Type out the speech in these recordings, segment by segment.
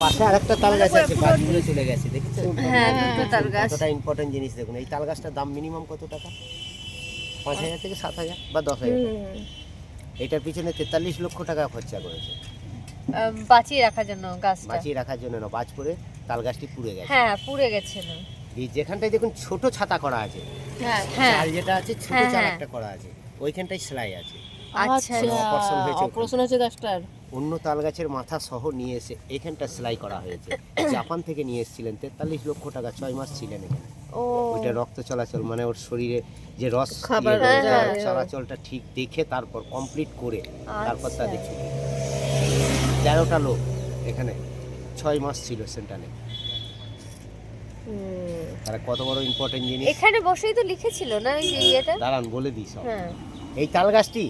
পাশে আরেকটা তাল গাছ আছে, গাছগুলো চলে গেছে দেখেছেন? হ্যাঁ, দুটো তাল গাছ। কতটা ইম্পর্টেন্ট জিনিস দেখুন। এই তাল গাছটার দাম মিনিমাম কত টাকা? 5,000 থেকে 7,000 বা 10,000 টাকা। এটার পিছনে 43 লক্ষ টাকা খরচা করেছে বাঁচিয়ে রাখার জন্য গাছটা। বাঁচিয়ে রাখার জন্য না, বাজ পড়ে তাল গাছটি পুড়ে গেছে। হ্যাঁ, পুড়ে গেছিল। এই যেখানটায় দেখুন ছোট ছাতা করা আছে, হ্যাঁ, চাল যেটা আছে ছোট হ্যাঁ, চাল হ্যাঁ। একটা করা আছে, ওইখানটায় সেলাই আছে। আচ্ছা, অপারেশন হয়েছে ওখানে। অপারেশন হয়েছে গাছটার। অন্য তাল গাছের মাথা সহ নিয়ে এসে এখানটা সেলাই করা হয়েছে। জাপান থেকে নিয়ে এসেছিলেন, 43 লক্ষ টাকা, 6 মাস ছিলেন এখানে। ও ওইটা রক্ত চলাচল মানে ওর শরীরে যে রস খাবার চলাচলটা ঠিক দেখে তারপর কমপ্লিট করে তারপর আচ্ছা। তাদের ছুটি। 13টা লোক এখানে 6 মাস ছিল সেন্টারে। তারা কত বড় ইম্পর্টেন্ট জিনিস। এখানে বসেই তো লিখেছিল না ওই যে ইয়েটা? দাঁড়ান বলে দিই সব। হ্যাঁ। এই তাল গাছটি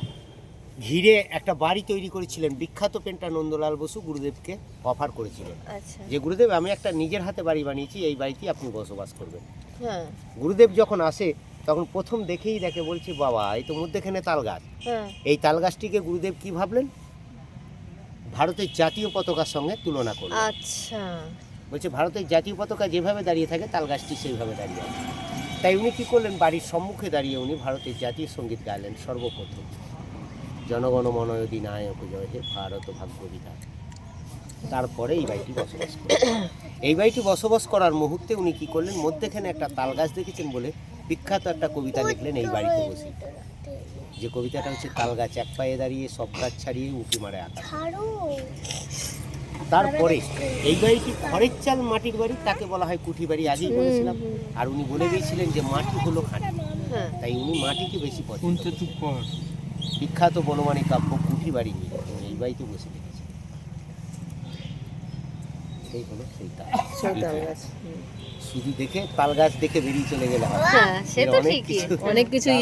ঘিরে একটা বাড়ি তৈরি করেছিলেন বিখ্যাত পেন্টার নন্দলাল বসু, গুরুদেবকে অফার করেছিলেন আচ্ছা। যে গুরুদেব আমি একটা নিজের হাতে বাড়ি বানিয়েছি, এই বাড়িতে আপনি বসবাস করবেন। হ্যাঁ, গুরুদেব যখন আসে তখন প্রথম দেখেই দেখে বলছে বাবা এই তো মধ্যেখানে তাল গাছ। হ্যাঁ। এই তাল গাছটিকে গুরুদেব কি ভাবলেন? ভারতের জাতীয় পতাকার সঙ্গে তুলনা করলেন। আচ্ছা। বলছে ভারতের জাতীয় পতাকা যেভাবে দাঁড়িয়ে থাকে তাল গাছটি সেইভাবে দাঁড়িয়ে আছে। তাই উনি কী করলেন, বাড়ির সম্মুখে দাঁড়িয়ে উনি ভারতের জাতীয় সঙ্গীত গাইলেন সর্বপ্রথম, জনগণ মন অধিনায়ক জয় হে ভারত ভাগ্য বিধান। তারপরে এই বাড়িটি বসবাস করলেন। এই বাড়িটি বসবাস করার মুহূর্তে উনি কী করলেন, মধ্যেখানে একটা তাল গাছ দেখেছেন বলে বিখ্যাত একটা কবিতা লিখলেন এই বাড়িতে বসে। যে কবিতাটা হচ্ছে তাল গাছ এক পায়ে দাঁড়িয়ে সব গাছ ছাড়িয়ে উঁকি মারে আকাশ। তারপরে এই বাড়িটি খড়ের চাল মাটির বাড়ি, তাকে বলা হয় কুঠি বাড়ি, আগেই বলেছিলাম। আর উনি বলে দিয়েছিলেন যে মাটি হলো খাঁটি, হ্যাঁ। তাই উনি মাটিকে বেশি পছন্দ করেন। বিখ্যাত বনমালী কাব্য কুঠি বাড়ি নিয়ে উনি এই বাড়িতে বসে দেখেছেন। সেই হলো সেই তাল গাছ। শুধু দেখে তাল গাছ দেখে বেরিয়ে চলে গেলে হয়। হ্যাঁ, সে এর তো অনেক ঠিকই। কিছু- অনেক কিছু